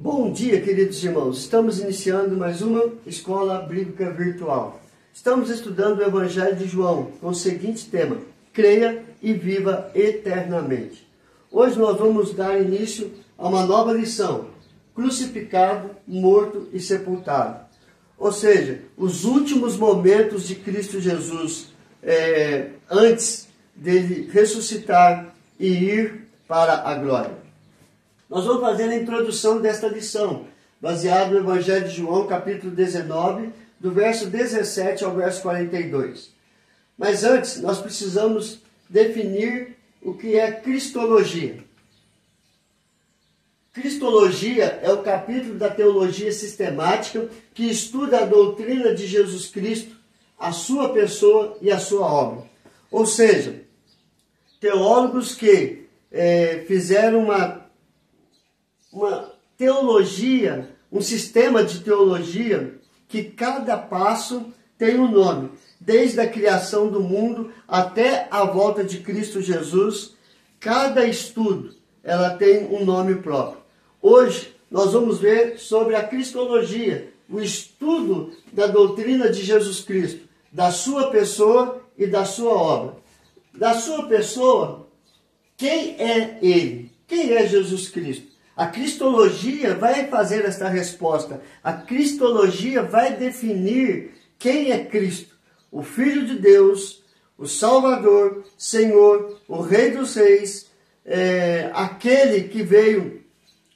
Bom dia, queridos irmãos. Estamos iniciando mais uma escola bíblica virtual. Estamos estudando o Evangelho de João com o seguinte tema: creia e viva eternamente. Hoje nós vamos dar início a uma nova lição: crucificado, morto e sepultado. Ou seja, os últimos momentos de Cristo Jesus antes dele ressuscitar e ir para a glória. Nós vamos fazer a introdução desta lição, baseado no Evangelho de João, capítulo 19, do verso 17 ao verso 42. Mas antes, nós precisamos definir o que é cristologia. Cristologia é o capítulo da teologia sistemática que estuda a doutrina de Jesus Cristo, a sua pessoa e a sua obra. Ou seja, teólogos que fizeram uma teologia, um sistema de teologia que cada passo tem um nome. Desde a criação do mundo até a volta de Cristo Jesus, cada estudo ela tem um nome próprio. Hoje nós vamos ver sobre a cristologia, o estudo da doutrina de Jesus Cristo, da sua pessoa e da sua obra. Da sua pessoa, quem é Ele? Quem é Jesus Cristo? A cristologia vai fazer esta resposta. A cristologia vai definir quem é Cristo. O Filho de Deus, o Salvador, Senhor, o Rei dos Reis, aquele que veio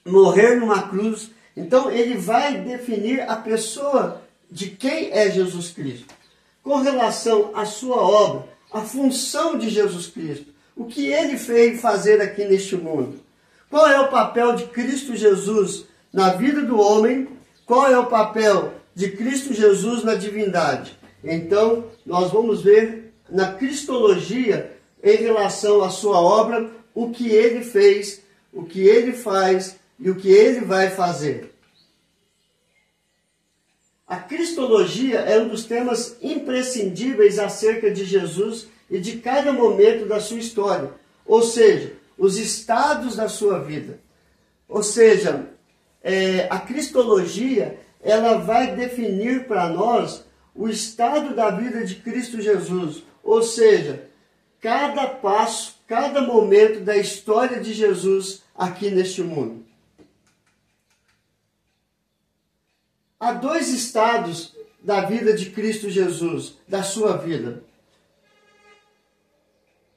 morrer numa cruz. Então ele vai definir a pessoa de quem é Jesus Cristo. Com relação à sua obra, a função de Jesus Cristo, o que ele veio fazer aqui neste mundo. Qual é o papel de Cristo Jesus na vida do homem? Qual é o papel de Cristo Jesus na divindade? Então, nós vamos ver na cristologia, em relação à sua obra, o que ele fez, o que ele faz e o que ele vai fazer. A cristologia é um dos temas imprescindíveis acerca de Jesus e de cada momento da sua história. Ou seja, os estados da sua vida. Ou seja, a cristologia, ela vai definir para nós o estado da vida de Cristo Jesus. Ou seja, cada passo, cada momento da história de Jesus aqui neste mundo. Há dois estados da vida de Cristo Jesus, da sua vida.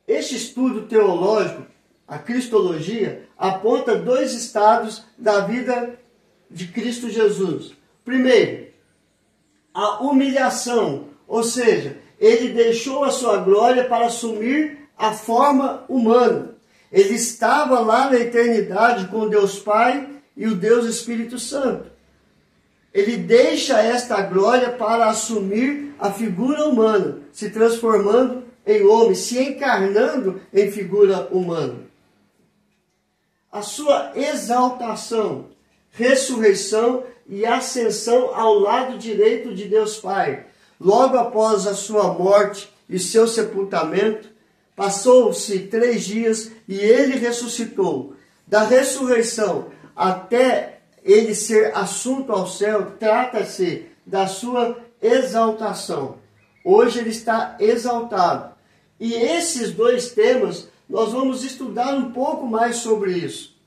Este estudo teológico, a cristologia, aponta dois estados da vida de Cristo Jesus. Primeiro, a humilhação, ou seja, ele deixou a sua glória para assumir a forma humana. Ele estava lá na eternidade com Deus Pai e o Deus Espírito Santo. Ele deixa esta glória para assumir a figura humana, se transformando em homem, se encarnando em figura humana. A sua exaltação, ressurreição e ascensão ao lado direito de Deus Pai. Logo após a sua morte e seu sepultamento, passou-se 3 dias e ele ressuscitou. Da ressurreição até ele ser assunto ao céu, trata-se da sua exaltação. Hoje ele está exaltado. E esses dois temas, nós vamos estudar um pouco mais sobre isso.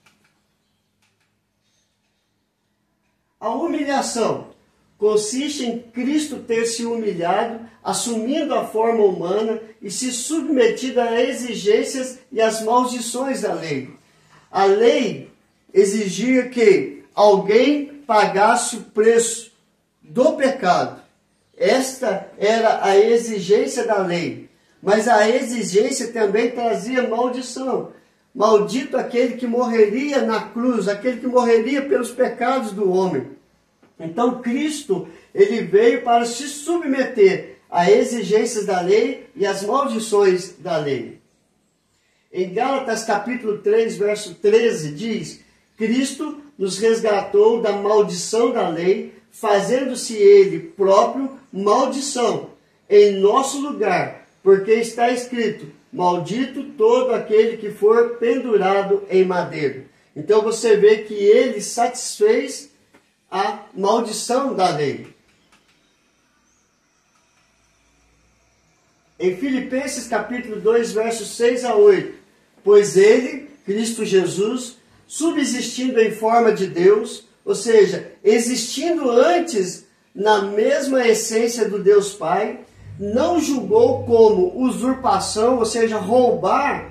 A humilhação consiste em Cristo ter se humilhado, assumindo a forma humana e se submetido às exigências e às maldições da lei. A lei exigia que alguém pagasse o preço do pecado. Esta era a exigência da lei. Mas a exigência também trazia maldição. Maldito aquele que morreria na cruz, aquele que morreria pelos pecados do homem. Então Cristo, ele veio para se submeter às exigências da lei e às maldições da lei. Em Gálatas capítulo 3, verso 13, diz: Cristo nos resgatou da maldição da lei, fazendo-se ele próprio maldição em nosso lugar, porque está escrito: maldito todo aquele que for pendurado em madeiro. Então você vê que ele satisfez a maldição da lei. Em Filipenses capítulo 2, versos 6 a 8, pois ele, Cristo Jesus, subsistindo em forma de Deus, ou seja, existindo antes na mesma essência do Deus Pai, não julgou como usurpação, ou seja, roubar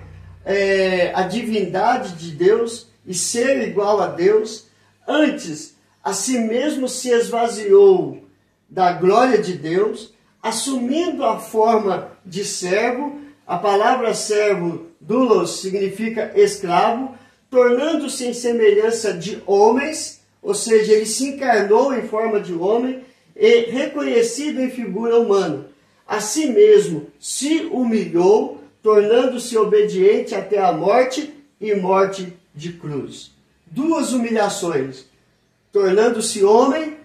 a divindade de Deus e ser igual a Deus. Antes, a si mesmo se esvaziou da glória de Deus, assumindo a forma de servo. A palavra servo, doulos, significa escravo, tornando-se em semelhança de homens, ou seja, ele se encarnou em forma de homem e reconhecido em figura humana. A si mesmo se humilhou, tornando-se obediente até a morte e morte de cruz. Duas humilhações, tornando-se homem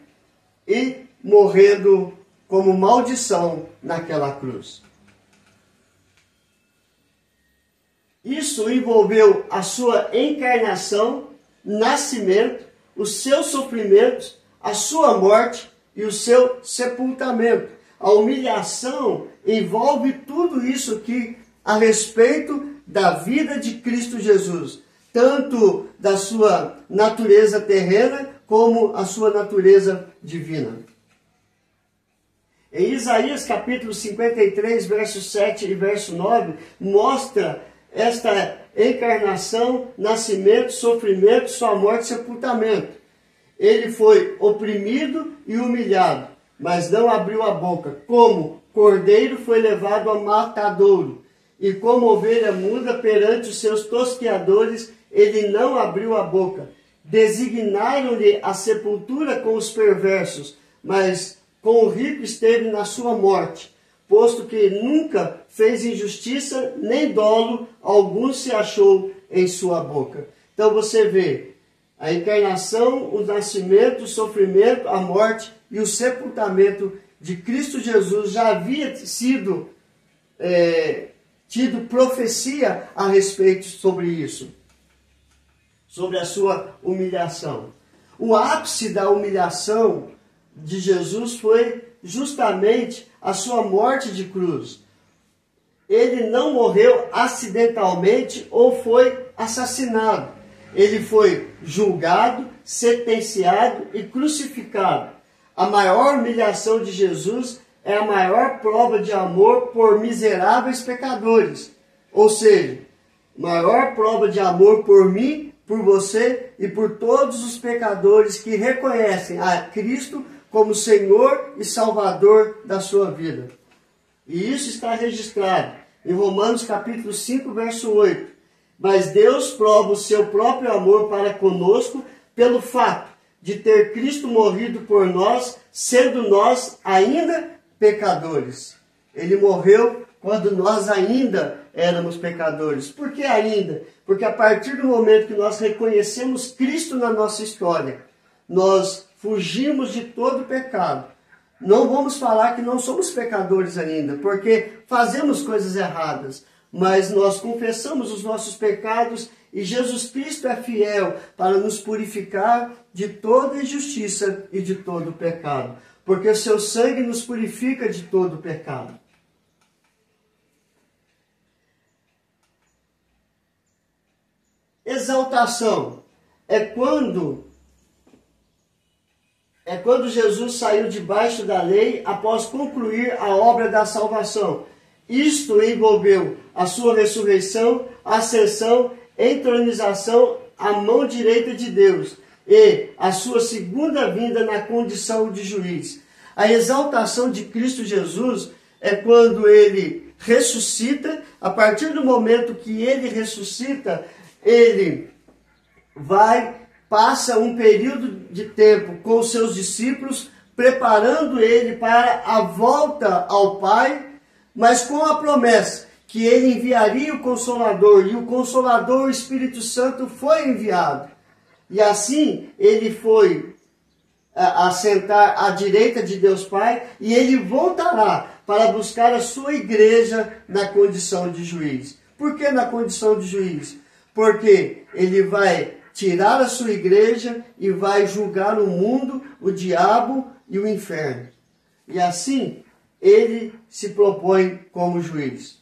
e morrendo como maldição naquela cruz. Isso envolveu a sua encarnação, nascimento, os seus sofrimentos, a sua morte e o seu sepultamento. A humilhação envolve tudo isso aqui a respeito da vida de Cristo Jesus, tanto da sua natureza terrena como a sua natureza divina. Em Isaías capítulo 53, verso 7 e verso 9, mostra esta encarnação, nascimento, sofrimento, sua morte e sepultamento. Ele foi oprimido e humilhado, mas não abriu a boca. Como cordeiro foi levado ao matadouro, e como ovelha muda perante os seus tosqueadores, ele não abriu a boca. Designaram-lhe a sepultura com os perversos, mas com o rico esteve na sua morte, posto que nunca fez injustiça, nem dolo algum se achou em sua boca. Então você vê a encarnação, o nascimento, o sofrimento, a morte e o sepultamento de Cristo Jesus já havia sido tido profecia a respeito sobre isso, sobre a sua humilhação. O ápice da humilhação de Jesus foi justamente a sua morte de cruz. Ele não morreu acidentalmente ou foi assassinado. Ele foi julgado, sentenciado e crucificado. A maior humilhação de Jesus é a maior prova de amor por miseráveis pecadores. Ou seja, maior prova de amor por mim, por você e por todos os pecadores que reconhecem a Cristo como Senhor e Salvador da sua vida. E isso está registrado em Romanos capítulo 5, verso 8. Mas Deus prova o seu próprio amor para conosco pelo fato de ter Cristo morrido por nós, sendo nós ainda pecadores. Ele morreu quando nós ainda éramos pecadores. Por que ainda? Porque a partir do momento que nós reconhecemos Cristo na nossa história, nós fugimos de todo pecado. Não vamos falar que não somos pecadores ainda, porque fazemos coisas erradas, mas nós confessamos os nossos pecados e Jesus Cristo é fiel para nos purificar de toda injustiça e de todo pecado, porque o seu sangue nos purifica de todo pecado. Exaltação é quando Jesus saiu debaixo da lei após concluir a obra da salvação. Isto envolveu a sua ressurreição, ascensão, entronização à mão direita de Deus e a sua segunda vinda na condição de juiz. A exaltação de Cristo Jesus é quando ele ressuscita. A partir do momento que ele ressuscita, ele passa um período de tempo com os seus discípulos, preparando ele para a volta ao Pai, mas com a promessa que ele enviaria o Consolador, e o Consolador, o Espírito Santo, foi enviado. E assim ele foi assentar à direita de Deus Pai, e ele voltará para buscar a sua igreja na condição de juiz. Por que na condição de juiz? Porque ele vai tirar a sua igreja e vai julgar o mundo, o diabo e o inferno. E assim, ele se propõe como juiz.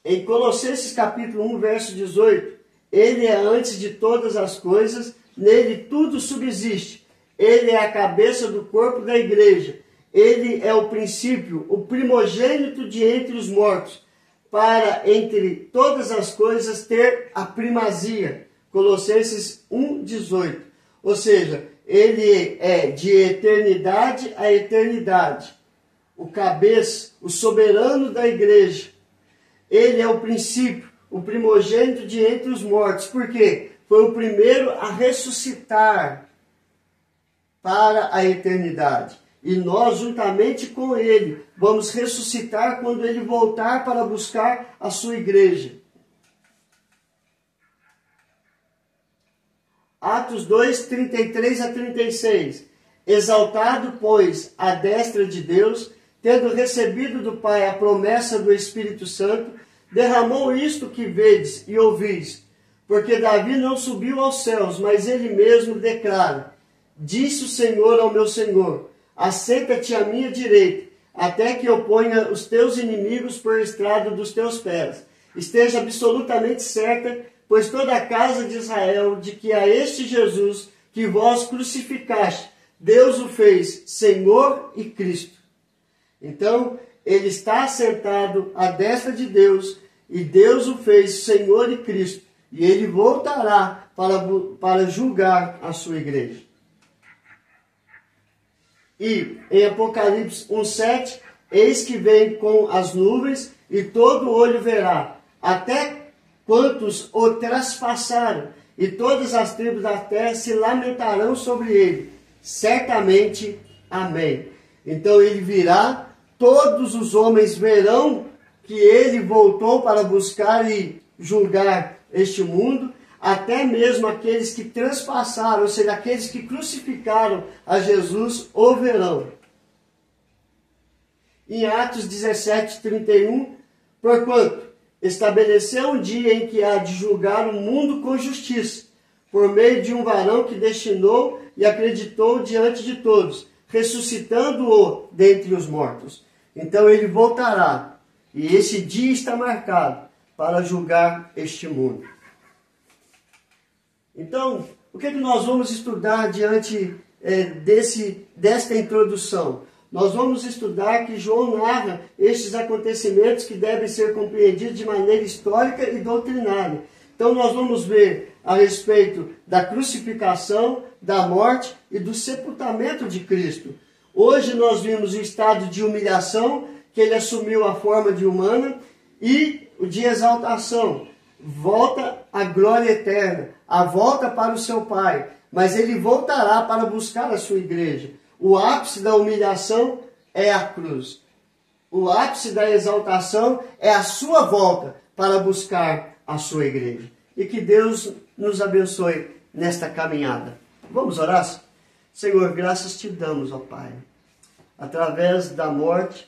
Em Colossenses capítulo 1, verso 18, ele é antes de todas as coisas, nele tudo subsiste. Ele é a cabeça do corpo da igreja. Ele é o princípio, o primogênito de entre os mortos, para entre todas as coisas ter a primazia. Colossenses 1, 18. Ou seja, ele é de eternidade a eternidade. O cabeça, o soberano da igreja. Ele é o princípio, o primogênito de entre os mortos. Por quê? Foi o primeiro a ressuscitar para a eternidade. E nós, juntamente com ele, vamos ressuscitar quando ele voltar para buscar a sua igreja. Atos 2, 33 a 36. Exaltado, pois, à destra de Deus, tendo recebido do Pai a promessa do Espírito Santo, derramou isto que vedes e ouvis. Porque Davi não subiu aos céus, mas ele mesmo declara: disse o Senhor ao meu Senhor, assenta-te à minha direita, até que eu ponha os teus inimigos por estrado dos teus pés. Esteja absolutamente certa, pois toda a casa de Israel, de que a este Jesus, que vós crucificaste, Deus o fez Senhor e Cristo. Então, ele está assentado à destra de Deus, e Deus o fez Senhor e Cristo, e ele voltará para julgar a sua igreja. E em Apocalipse 1,7, eis que vem com as nuvens, e todo olho verá, até quantos o traspassaram, e todas as tribos da terra se lamentarão sobre ele. Certamente, amém. Então ele virá, todos os homens verão que ele voltou para buscar e julgar este mundo, até mesmo aqueles que transpassaram, ou seja, aqueles que crucificaram a Jesus, o verão. Em Atos 17, 31, porquanto estabeleceu um dia em que há de julgar o mundo com justiça, por meio de um varão que destinou e acreditou diante de todos, ressuscitando-o dentre os mortos. Então ele voltará, e esse dia está marcado para julgar este mundo. Então, o que é que nós vamos estudar diante desta introdução? Nós vamos estudar que João narra estes acontecimentos que devem ser compreendidos de maneira histórica e doutrinária. Então nós vamos ver a respeito da crucificação, da morte e do sepultamento de Cristo. Hoje nós vimos o estado de humilhação, que ele assumiu a forma de humana, e o de exaltação. Volta à glória eterna, a volta para o seu Pai, mas ele voltará para buscar a sua igreja. O ápice da humilhação é a cruz. O ápice da exaltação é a sua volta para buscar a sua igreja. E que Deus nos abençoe nesta caminhada. Vamos orar? Senhor, graças te damos, ó Pai. Através da morte,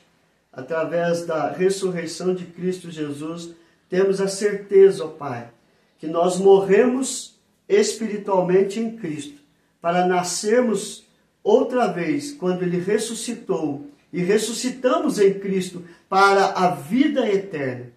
através da ressurreição de Cristo Jesus, temos a certeza, ó Pai, que nós morremos espiritualmente em Cristo, para nascermos outra vez, quando Ele ressuscitou, e ressuscitamos em Cristo para a vida eterna.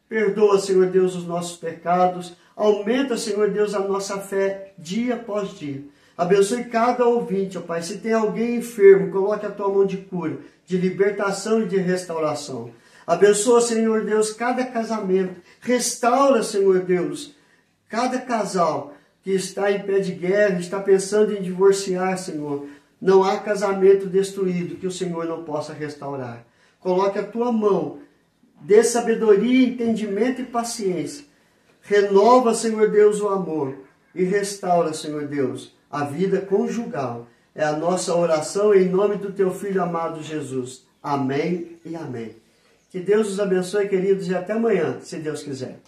Perdoa, Senhor Deus, os nossos pecados, aumenta, Senhor Deus, a nossa fé dia após dia. Abençoe cada ouvinte, ó Pai. Se tem alguém enfermo, coloque a tua mão de cura, de libertação e de restauração. Abençoa, Senhor Deus, cada casamento. Restaura, Senhor Deus, cada casal que está em pé de guerra, está pensando em divorciar, Senhor. Não há casamento destruído que o Senhor não possa restaurar. Coloque a tua mão, dê sabedoria, entendimento e paciência. Renova, Senhor Deus, o amor e restaura, Senhor Deus, a vida conjugal. É a nossa oração em nome do teu Filho amado Jesus. Amém e amém. Que Deus os abençoe, queridos, e até amanhã, se Deus quiser.